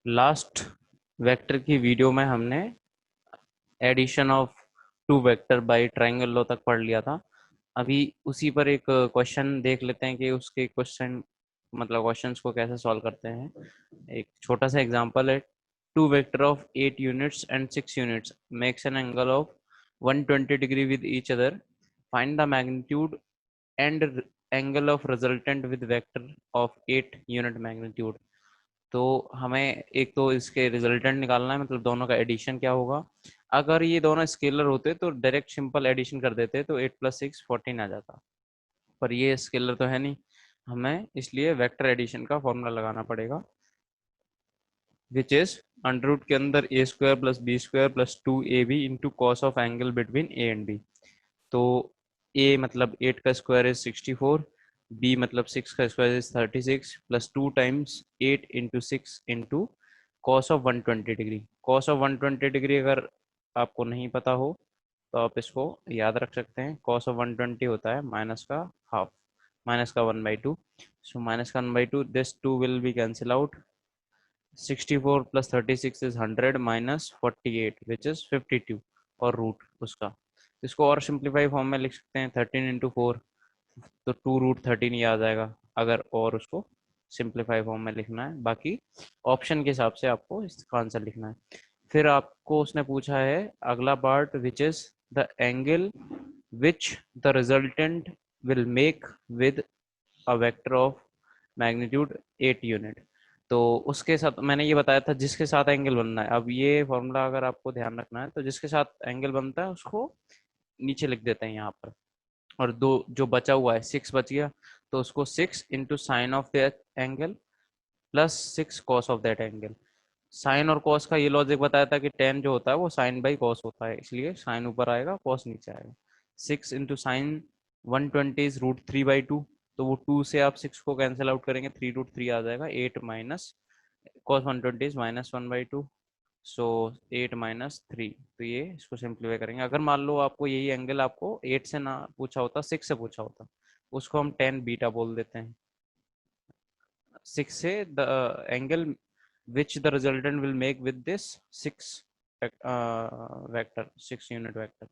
Last vector की video में हमने addition of two vector by triangle law तक पढ़ लिया था। अभी उसी पर एक क्वेश्चन देख लेते हैं कि उसके क्वेश्चंस को कैसे सॉल्व करते हैं। एक छोटा सा एग्जांपल है। Two vector of 8 units and 6 units makes an angle of 120 degree with each other. Find the magnitude and angle of resultant with vector of 8 unit magnitude. तो हमें एक तो इसके रिजल्टेंट निकालना है, मतलब दोनों का एडिशन क्या होगा। अगर ये दोनों स्केलर होते तो डायरेक्ट सिंपल एडिशन कर देते तो 8 + 6 14 आ जाता, पर ये स्केलर तो है नहीं, हमें इसलिए वेक्टर एडिशन का फॉर्मूला लगाना पड़ेगा, विच इज अंडर रूट के अंदर a² + b² + 2ab into cos of angle between A and B. तो a मतलब 8 का स्क्वायर इज 64, b मतलब 6 का square is 36 plus 2 times 8 into 6 into cos of 120 degree. Cos of 120 degree अगर आपको नहीं पता हो तो आप इसको याद रख सकते हैं। कॉस ऑफ 120 होता है माइनस का हाफ, माइनस का 1/2। सो माइनस का 1/2, this 2 will be cancel out. 64 + 36 is 100 minus 48 which is 52 और रूट उसका। इसको और सिंप्लीफाई फॉर्म में लिख सकते हैं 13 × 4, तो 2√13 ही आ जाएगा अगर और उसको सिंप्लीफाई फॉर्म में लिखना है। बाकी ऑप्शन के हिसाब से आपको इसका आंसर लिखना है। फिर आपको उसने पूछा है अगला part, which is the angle which the resultant will make with a vector of magnitude 8 unit. तो उसके साथ मैंने ये बताया था जिसके साथ एंगल बनना है। अब ये फॉर्मूला अगर आपको ध्यान रखना है तो जिसके साथ एंगल बनता है उसको नीचे लिख देते हैं यहाँ पर, और दो जो बचा हुआ है 6 बच गया, तो उसको 6 into sine of that angle plus 6 cos of that angle. Sine और कॉस का ये लॉजिक बताया था कि टेन जो होता है वो साइन बाई कॉस होता है, इसलिए साइन ऊपर आएगा कॉस नीचे आएगा। 6 इंटू साइन 120 इज √3/2, तो वो 2 से आप 6 को कैंसिल आउट करेंगे, 3√3 आ जाएगा। 8 minus cos 120 is -1/2, so 8 minus 3। तो ये इसको सिंप्लीफाई करेंगे। अगर मान लो आपको यही एंगल आपको 8 से ना पूछा होता, 6 से पूछा होता, उसको हम टेन बीटा बोल देते हैं। 6 से the angle which the resultant will make with this 6 vector, 6 unit vector.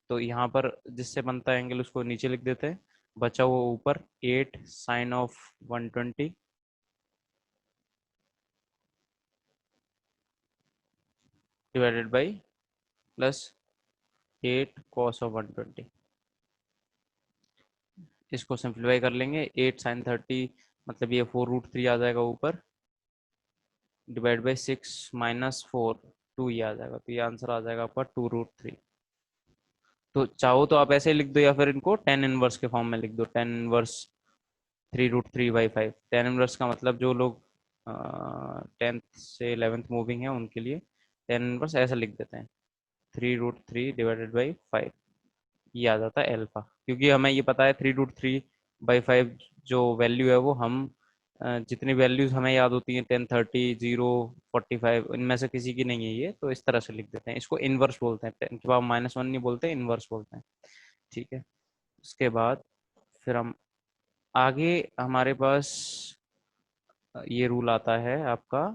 तो यहाँ पर जिससे बनता है एंगल उसको नीचे लिख देते हैं, बचा हुआ ऊपर 8 sine of 120 divided by plus 8 cos of 120। इसको सिंप्लीफाई कर लेंगे, 8 साइन 30 मतलब ये 4√3 आ जाएगा ऊपर, डिवाइड बाई 6 माइनस 4 2 ही आ जाएगा, तो ये आंसर आ जाएगा आपका 2√3। तो चाहो तो आप ऐसे ही लिख दो या फिर इनको टेन इनवर्स के फॉर्म में लिख दो। Tan inverse 3√3/5। टेन इनवर्स का मतलब जो लोग 10th से 11th मूविंग है उनके लिए टेन इनवर्स ऐसा लिख देते हैं, 3√3/5। ये आ जाता है एल्फा, क्योंकि हमें ये पता है 3√3/5 जो वैल्यू है वो हम जितनी वैल्यूज हमें याद होती हैं 10 30 0 45 इनमें से किसी की नहीं है ये, तो इस तरह से लिख देते हैं। इसको इनवर्स बोलते हैं, 10 के बाद -1 नहीं बोलते, इनवर्स बोलते हैं। ठीक है। उसके बाद फिर हम आगे, हमारे पास ये रूल आता है आपका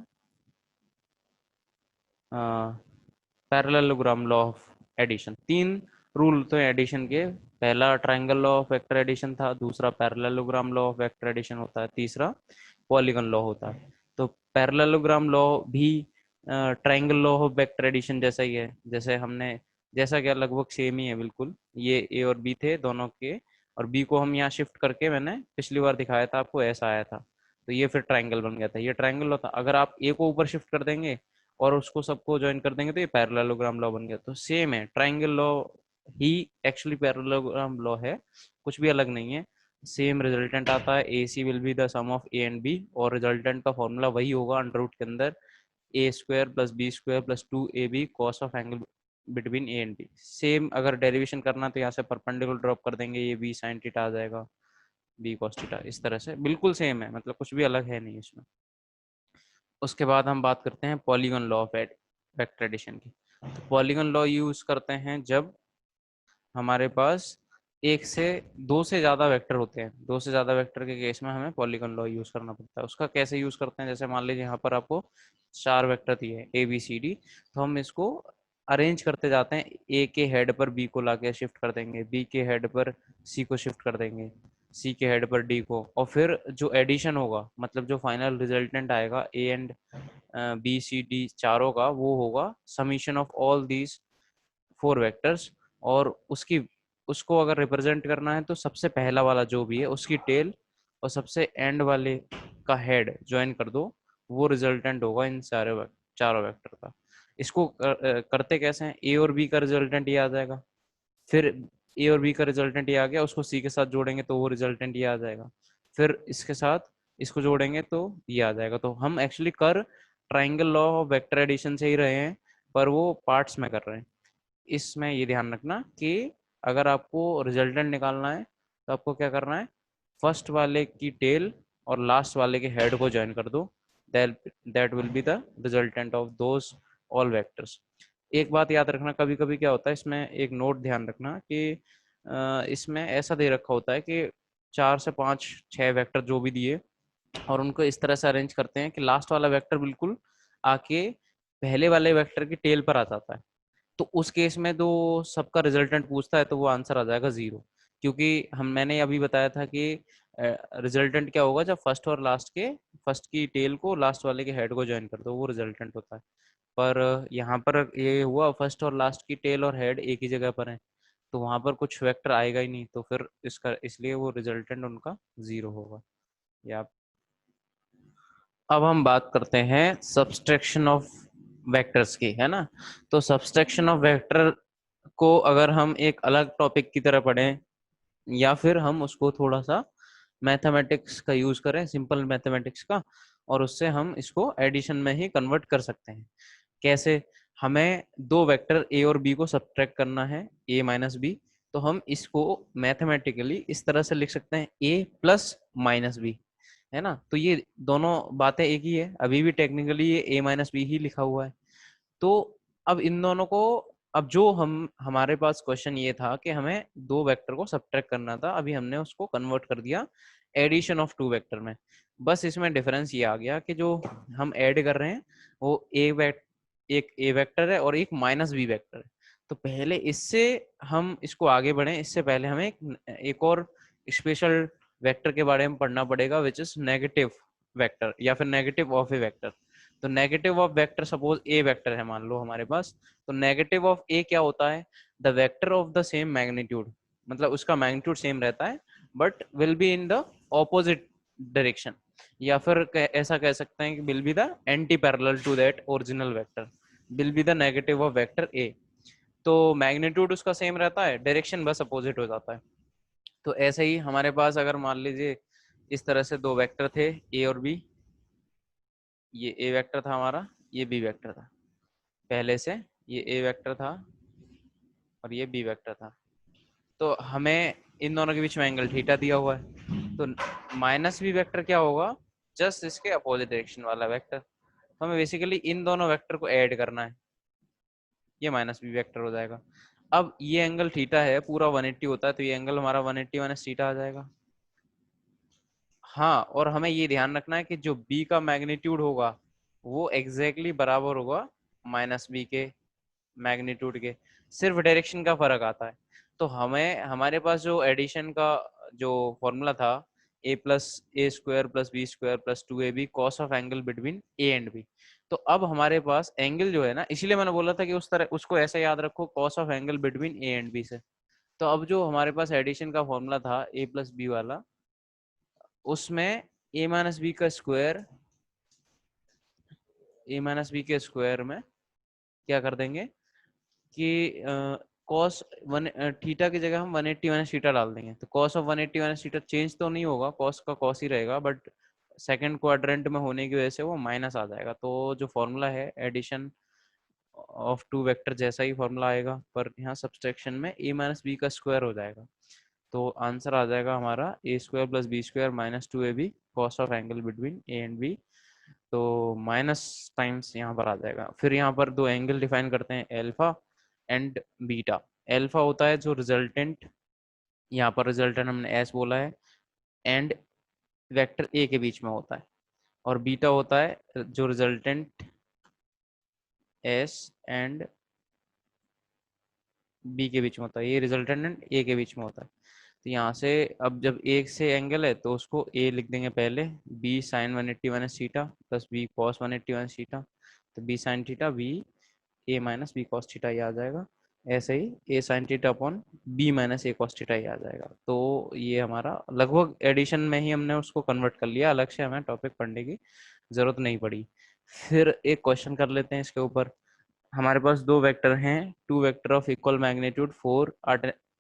पैरेललोग्राम लॉ ऑफ एडिशन। तीन रूल तो एडिशन के, पहला triangle law of vector addition था, दूसरा parallelogram law of vector addition होता है, तीसरा पॉलीगन लॉ होता है। तो पैरेललोग्राम लॉ भी triangle law of vector addition जैसा ही है, जैसे हमने जैसा क्या लगभग सेम ही है बिल्कुल। ये ए और बी थे दोनों के, और बी को हम यहाँ शिफ्ट करके मैंने पिछली बार दिखाया था आपको, ऐसा आया था, तो ये फिर ट्रायंगल बन गया था। ये ट्रायंगल होता, अगर आप ए को ऊपर शिफ्ट कर देंगे और उसको सबको ज्वाइन कर देंगे तो ये पैरेललोग्राम लॉ बन गया। तो सेम है, ट्रायंगल लॉ ही एक्चुअली पैरेललोग्राम लॉ है, कुछ भी अलग नहीं है। सेम रिजल्टेंट आता है, A C will be the sum of A and B, और रिजल्टेंट का फॉर्मूला वही होगा अंडर रूट के अंदर a² + b² + 2ab cos of angle between A and B. Same अगर डेरिवेशन करना तो यहाँ से परपेंडिकुलर ड्रॉप कर देंगे, ये बी साइन थीटा आ जाएगा, बी कॉस थीटा, इस तरह से बिल्कुल सेम है, मतलब कुछ भी अलग है नहीं इसमें। उसके बाद हम बात करते हैं polygon law of vector addition की। तो पॉलीगन लॉ यूज करते हैं जब हमारे पास एक से दो से ज्यादा वेक्टर होते हैं, दो से ज्यादा वेक्टर के केस में हमें पॉलीगॉन लॉ यूज करना पड़ता है। उसका कैसे यूज करते हैं, जैसे मान लीजिए यहाँ पर आपको चार वेक्टर दिए ए बी सी डी, तो हम इसको अरेंज करते जाते हैं। ए के हेड पर बी को लाके शिफ्ट कर देंगे, बी के हेड पर सी को शिफ्ट कर देंगे, सी के हेड पर डी को, और फिर जो एडिशन होगा, मतलब जो फाइनल रिजल्टेंट आएगा A and B C D चारों का, वो होगा summation of all these four vectors. और उसकी उसको अगर रिप्रेजेंट करना है तो सबसे पहला वाला जो भी है उसकी टेल और सबसे एंड वाले का हेड ज्वाइन कर दो, वो रिजल्टेंट होगा इन चारों वेक्टर का। इसको करते कैसे हैं, ए और बी का रिजल्टेंट ये आ जाएगा, फिर ए और बी का रिजल्टेंट ये आ गया, उसको सी के साथ जोड़ेंगे तो वो रिजल्टेंट ये आ जाएगा, फिर इसके साथ इसको जोड़ेंगे तो ये आ जाएगा। तो हम एक्चुअली कर triangle law of vector addition से ही रहे हैं, पर वो पार्ट्स में कर रहे हैं। इसमें ये ध्यान रखना कि अगर आपको रिजल्टेंट निकालना है तो आपको क्या करना है, फर्स्ट वाले की टेल और लास्ट वाले के हेड को ज्वाइन कर दो, that will be the resultant of those all vectors. एक बात याद रखना, कभी कभी क्या होता है, इसमें एक नोट ध्यान रखना कि इसमें ऐसा दे रखा होता है कि चार से पाँच छः वेक्टर जो भी दिए, और उनको इस तरह से अरेंज करते हैं कि लास्ट वाला वेक्टर बिल्कुल आके पहले वाले वेक्टर की टेल पर आ जाता है। तो उस केस में तो सबका रिजल्टेंट पूछता है तो वो आंसर आ जाएगा जीरो, क्योंकि मैंने अभी बताया था कि रिजल्टेंट क्या होगा, जब फर्स्ट और लास्ट के फर्स्ट की टेल को लास्ट वाले के हेड को ज्वाइन कर दो, वो रिजल्टेंट होता है। पर यहाँ पर ये हुआ फर्स्ट और लास्ट की टेल और हेड एक ही जगह पर है, तो वहां पर कुछ वेक्टर आएगा ही नहीं, तो फिर इसका इसलिए वो रिजल्टेंट उनका जीरो होगा। या अब हम बात करते हैं सब्सट्रैक्शन ऑफ वेक्टर्स की, है ना। तो सब्सट्रैक्शन ऑफ वेक्टर को अगर हम एक अलग टॉपिक की तरह पढ़ें, या फिर हम उसको थोड़ा सा मैथमेटिक्स का यूज करें, सिंपल मैथमेटिक्स का, और उससे हम इसको एडिशन में ही कन्वर्ट कर सकते हैं। कैसे, हमें दो वेक्टर ए और बी को सब्ट्रैक्ट करना है, ए माइनस बी, तो हम इसको मैथमेटिकली इस तरह से लिख सकते हैं, ए प्लस माइनस बी, है ना। तो ये दोनों बातें एक ही है, अभी भी टेक्निकली ये ए माइनस बी ही लिखा हुआ है। तो अब इन दोनों को, अब जो हमारे पास क्वेश्चन ये था कि हमें दो वेक्टर को सब्ट्रैक्ट करना था, अभी हमने उसको कन्वर्ट कर दिया एडिशन ऑफ टू वेक्टर में। बस इसमें डिफरेंस ये आ गया कि जो हम ऐड कर रहे हैं वो एक ए वेक्टर है और एक माइनस बी वेक्टर है। तो पहले इससे हम इसको आगे बढ़े, इससे पहले हमें एक और स्पेशल वेक्टर के बारे में पढ़ना पड़ेगा, विच इज नेगेटिव वेक्टर या फिर नेगेटिव ऑफ ए वेक्टर। तो negative of vector, suppose A vector है मान लो हमारे पास, तो नेगेटिव ऑफ ए क्या होता है, the vector of the same magnitude, मतलब उसका मैग्नीट्यूड सेम रहता है but will be in the opposite direction, या फिर ऐसा कह सकते हैं कि will be the antiparallel to that original vector, will be the negative of vector A. तो मैग्नीट्यूड उसका सेम रहता है, डायरेक्शन बस अपोजिट हो जाता है। तो ऐसे ही हमारे पास अगर मान लीजिए इस तरह से दो वेक्टर थे ए और बी, ये ए वेक्टर था हमारा, ये बी वेक्टर था, पहले से ये ए वेक्टर था और ये बी वेक्टर था। तो हमें इन दोनों के बीच में एंगल थीटा दिया हुआ है, तो माइनस बी वेक्टर क्या होगा, जस्ट इसके अपोजिट डायरेक्शन वाला वेक्टर। तो हमें बेसिकली इन दोनों वेक्टर को ऐड करना है, ये माइनस बी वेक्टर हो जाएगा। अब ये एंगल थीटा है, पूरा 180 होता है, तो ये एंगल हमारा 180 माइनस थीटा आ जाएगा। हाँ, और हमें ये ध्यान रखना है कि जो b का मैग्नीट्यूड होगा वो एग्जैक्टली बराबर होगा माइनस बी के मैग्नीट्यूड के, सिर्फ डायरेक्शन का फर्क आता है। तो हमें हमारे पास जो एडिशन का जो फॉर्मूला था, A plus A square plus B square plus two A B cos of angle between A and B. तो अब हमारे पास एंगल जो है ना, इसीलिए मैंने बोला था कि उस तरह उसको ऐसे याद रखो, cos of angle between A and B से। तो अब जो हमारे पास एडिशन का फॉर्मूला था ए प्लस बी वाला, उसमें ए माइनस बी का स्क्वायर, ए माइनस बी के स्क्वायर में क्या कर देंगे कि कॉस वन थीटा की जगह हम 180 माइनस थीटा डाल देंगे। तो cos of 180 minus theta change तो नहीं होगा, कॉस का कॉस ही रहेगा, बट सेकंड क्वाड्रेंट में होने की वजह से वो माइनस आ जाएगा। तो जो फॉर्मूला है एडिशन ऑफ टू वेक्टर जैसा ही फॉर्मूला आएगा, पर यहाँ सब्सट्रैक्शन में ए माइनस बी का स्क्वायर हो जाएगा। तो आंसर आ जाएगा हमारा A square plus B square minus two A B cos of angle between A and B. तो माइनस टाइम्स यहाँ पर आ जाएगा। फिर यहाँ पर दो एंगल डिफाइन करते हैं, एल्फा एंड बीटा। एल्फा होता है जो रिजल्टेंट यहाँ पर रिजल्टेंट हमने एस बोला है, एंड वेक्टर ए के बीच में होता है, और बीटा होता है जो रिजल्टेंट एस एंड बी के बीच में होता है, ये रिजल्टेंट एंड ए के बीच में होता है। तो यहाँ से अब जब एक से एंगल है तो उसको ए लिख देंगे पहले, B sine 180 minus theta plus B cos 180 minus theta, तो B sine theta B A minus B cos theta, ये आ जाएगा। ऐसे ही A sine theta upon B minus A cos theta, ये आ जाएगा। तो ये हमारा लगभग एडिशन में ही हमने उसको कन्वर्ट कर लिया, अलग से हमें टॉपिक पढ़ने की जरूरत नहीं पड़ी। फिर एक क्वेश्चन कर लेते हैं इसके ऊपर। हमारे पास दो वेक्टर हैं, two vector of equal magnitude four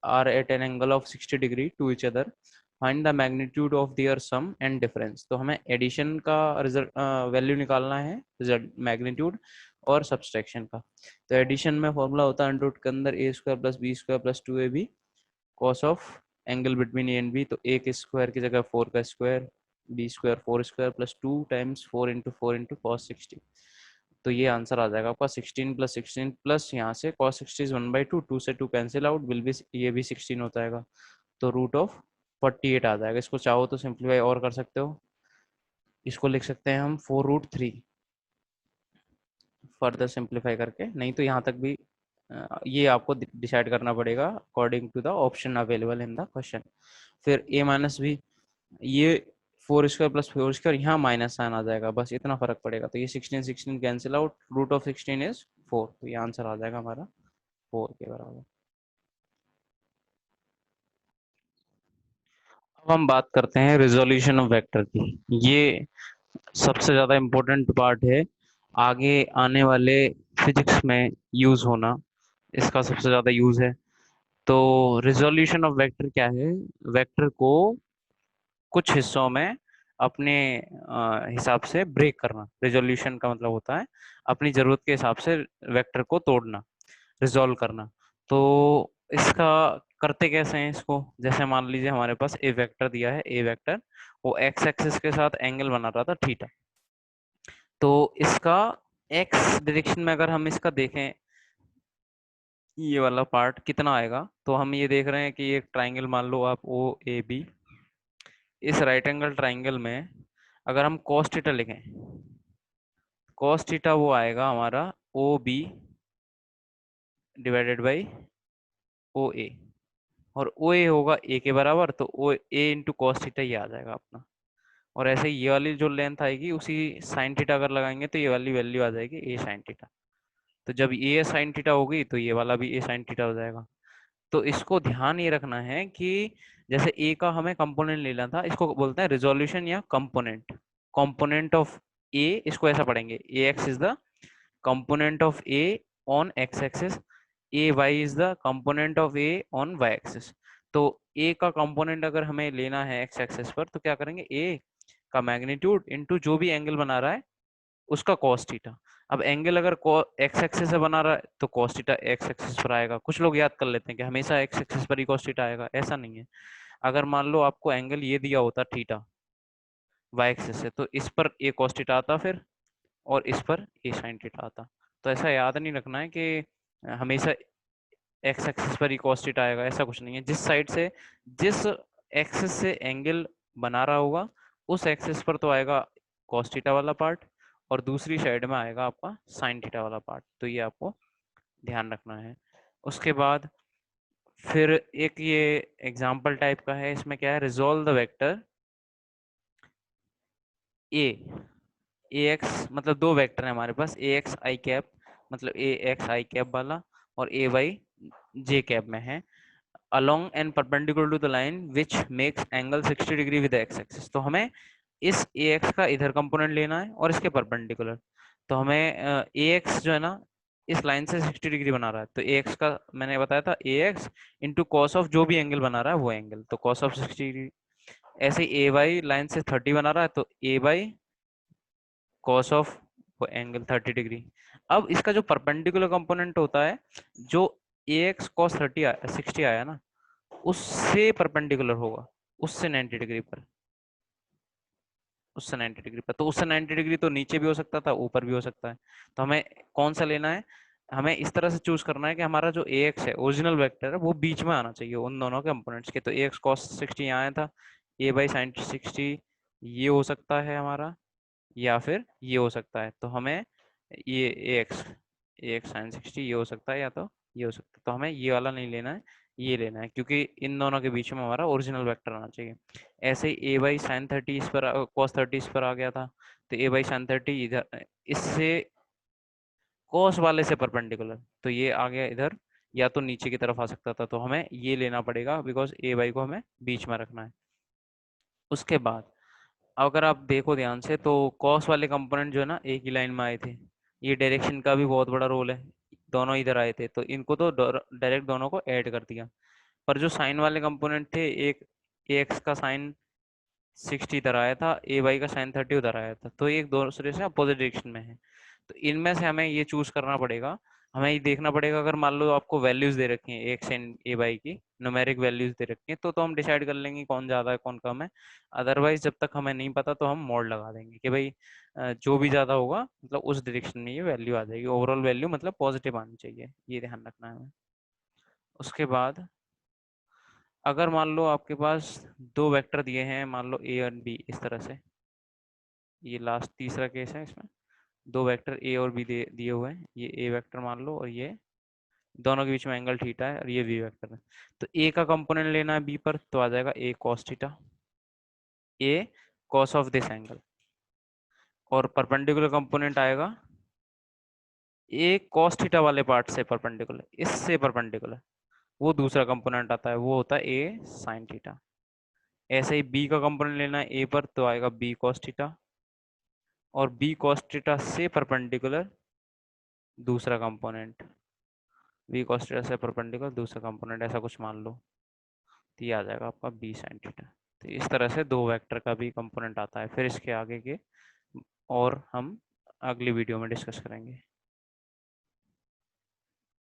are at an angle of 60 degree to each other, find the magnitude of their sum and difference. तो हमें एडिशन का रिजल्ट वैल्यू निकालना है, रिजल्ट मैग्नीट्यूड और सब्सट्रैक्शन का। तो एडिशन में फॉर्मूला होता है अंडर रूट के अंदर A square plus B square plus 2ab cos of angle between A and B. तो ए के स्क्वायर की जगह 4 का square, B square 4 square plus 2 times 4 into cos 60। तो ये आंसर आ जाएगा आपका 16 प्लस 16 प्लस यहाँ से cos 60 इज 1/2, 2 से 2 कैंसिल आउट, विल भी ये भी 16 हो जाएगा, तो रूट ऑफ 48 आ जाएगा। इसको चाहो तो सिंप्लीफाई और कर सकते हो, इसको लिख सकते हैं हम 4√3 फर्दर सिंप्लीफाई करके, नहीं तो यहाँ तक भी ये आपको डिसाइड करना पड़ेगा according to the option available in the question. फिर a माइनस बी, ये 4 स्क्वायर प्लस 4 स्क्वायर, यहाँ माइनस साइन आ जाएगा, बस इतना फर्क पड़ेगा। तो ये 16 16 cancel out, root of 16 is 4, तो ये आंसर आ जाएगा हमारा 4 के बराबर। अब हम बात करते हैं रिजोल्यूशन ऑफ वेक्टर की। ये सबसे ज्यादा इम्पोर्टेंट पार्ट है, आगे आने वाले फिजिक्स में यूज होना, इसका सबसे ज्यादा यूज है। तो रिजोल्यूशन ऑफ वेक्टर क्या है? वेक्टर को कुछ हिस्सों में अपने हिसाब से ब्रेक करना, रिजोल्यूशन का मतलब होता है अपनी जरूरत के हिसाब से वेक्टर को तोड़ना, रिजोल्व करना। तो इसका करते कैसे हैं इसको? जैसे मान लीजिए हमारे पास ए वेक्टर दिया है, ए वेक्टर वो एक्स एक्सिस के साथ एंगल बना रहा था थीटा। तो इसका एक्स डायरेक्शन में अगर हम इसका देखें, ये वाला पार्ट कितना आएगा, तो हम ये देख रहे हैं कि एक ट्राइंगल मान लो आप ओ ए बी, इस राइट एंगल ट्राइंगल में अगर हम cos थीटा लिखें, cos थीटा वो आएगा हमारा O B divided by O A, और ओ ए होगा ए के बराबर, तो O A into cos theta ये आ जाएगा अपना। और ऐसे ही ये वाली जो लेंथ आएगी उसी साइन थीटा अगर लगाएंगे तो ये वाली वैल्यू आ जाएगी ए साइन थीटा। तो जब ये साइन थीटा होगी तो ये वाला भी ए साइन थीटा हो जाएगा। तो इसको ध्यान ये रखना है कि जैसे ए का हमें कंपोनेंट लेना था, इसको बोलते हैं रिजोल्यूशन या कंपोनेंट। कंपोनेंट ऑफ ए, इसको ऐसा पढ़ेंगे, A X is the component of A on X axis, A Y is the component of A on Y axis. तो ए का कंपोनेंट अगर हमें लेना है एक्स एक्सिस पर, तो क्या करेंगे, ए का मैग्नीट्यूड इनटू जो भी एंगल बना रहा है उसका cos थीटा। अब एंगल अगर एक्स एक्सिस से बना रहा है तो cos थीटा एक्स एक्सिस पर आएगा। कुछ लोग याद कर लेते हैं कि हमेशा एक्स एक्सिस पर ही cos थीटा आएगा, ऐसा नहीं है। अगर मान लो आपको एंगल ये दिया होता थीटा वाई एक्सिस से, तो इस पर ए cos थीटा आता फिर, और इस पर ए sin थीटा आता। तो ऐसा याद नहीं रखना है कि हमेशा एक्स एक्सिस पर ही cos थीटा आएगा, ऐसा कुछ नहीं है। जिस साइड से, जिस एक्सिस से एंगल बना रहा होगा उस एक्सिस पर तो आएगा cos थीटा वाला पार्ट, और दूसरी साइड में आएगा आपका sin थीटा वाला पार्ट। तो ये आपको ध्यान रखना है। उसके बाद फिर एक ये एग्जाम्पल टाइप का है, इसमें क्या है, resolve the vector A, A x मतलब दो वेक्टर है हमारे पास, ए एक्स आई कैप मतलब ए एक्स आई कैप वाला, और ए वाई जे कैप में है, along and perpendicular to the line which makes angle 60 degree with x axis। तो हमें इस ax का इधर कंपोनेंट लेना है और इसके परपेंडिकुलर। तो हमें ax जो है ना इस लाइन से 60 डिग्री बना रहा है, तो ax का मैंने बताया था ax इंटू कॉस ऑफ जो भी एंगल बना रहा है वो एंगल, तो कॉस ऑफ 60 डिग्री। ऐसे ही ay लाइन से 30 बना रहा है, तो a बाई कॉस ऑफ वो एंगल 30 डिग्री। अब इसका जो परपेंडिकुलर कंपोनेंट होता है, जो ax cos 60 आया ना, उससे परपेंडिकुलर होगा, उससे 90 डिग्री पर, उससे 90 डिग्री पर। तो उससे 90 डिग्री तो नीचे भी हो सकता था ऊपर भी हो सकता है, तो हमें कौन सा लेना है, हमें इस तरह से चूज करना है कि हमारा जो ए एक्स है ओरिजिनल वेक्टर है वो बीच में आना चाहिए उन दोनों कंपोनेंट्स के। तो ए एक्स कॉस 60 यहाँ आया था, ए बाई साइन 60 ये हो सकता है हमारा, या फिर ये हो सकता है। तो हमें ये ए एक्स साइन 60 ये हो सकता है, या तो ये हो सकता है। तो हमें ये वाला नहीं लेना है, ये लेना है, क्योंकि इन दोनों के बीच में हमारा ओरिजिनल वेक्टर आना चाहिए। ऐसे ही ए बाई साइन 30 इस पर कॉस 30 इस पर आ गया था, तो ए बाई साइन 30 इधर इससे कॉस वाले से परपेंडिकुलर, तो ये आ गया इधर, या तो नीचे की तरफ आ सकता था। तो हमें ये लेना पड़ेगा बिकॉज ए बाई को हमें बीच में रखना है। उसके बाद अगर आप देखो ध्यान से तो कॉस वाले कंपोनेंट जो है ना एक ही लाइन में आए थे, ये डायरेक्शन का भी बहुत बड़ा रोल है। दोनों इधर आए थे तो इनको तो डायरेक्ट दोनों को ऐड कर दिया। पर जो साइन वाले कंपोनेंट थे, एक ए एक्स का साइन 60 इधर आया था, ए वाई का साइन 30 उधर आया था, तो ये एक दूसरे से अपोजिट डायरेक्शन में है। तो इनमें से हमें ये चूज करना पड़ेगा। हमें ये देखना पड़ेगा, अगर मान लो आपको वैल्यूज दे रखी हैं एक्स एंड ए वाई की, न्यूमेरिक वैल्यूज दे रखी हैं, तो हम डिसाइड कर लेंगे कौन ज्यादा है कौन कम है। अदरवाइज जब तक हमें नहीं पता तो हम मोड लगा देंगे कि भाई जो भी ज्यादा होगा मतलब उस डायरेक्शन में ये वैल्यू आ जाएगी, ओवरऑल वैल्यू मतलब पॉजिटिव आनी चाहिए, ये ध्यान रखना है हमें। उसके बाद अगर मान लो आपके पास दो वेक्टर दिए हैं, मान लो ए और बी इस तरह से, ये लास्ट तीसरा केस है इसमें, दो वेक्टर ए और बी दिए हुए हैं, ये ए वेक्टर मान लो और ये दोनों के बीच में एंगल थीटा है और ये बी वेक्टर है। तो ए का कंपोनेंट लेना है बी पर, तो आ जाएगा A cos theta, A cos of this angle, और परपेंडिकुलर कंपोनेंट आएगा ए कॉस थीटा वाले पार्ट से परपेंडिकुलर, इससे परपेंडिकुलर वो दूसरा कंपोनेंट आता है, वो होता है ए साइन थीटा। ऐसे ही बी का कंपोनेंट लेना है ए पर, तो आएगा बी कॉस थीटा, और बी कॉस थीटा से परपेंडिकुलर दूसरा कंपोनेंट, बी कॉस थीटा से परपेंडिकुलर दूसरा कंपोनेंट, ऐसा कुछ मान लो, तो ये आ जाएगा आपका बी साइन थीटा। तो इस तरह से दो वेक्टर का भी कंपोनेंट आता है। फिर इसके आगे के और हम अगली वीडियो में डिस्कस करेंगे।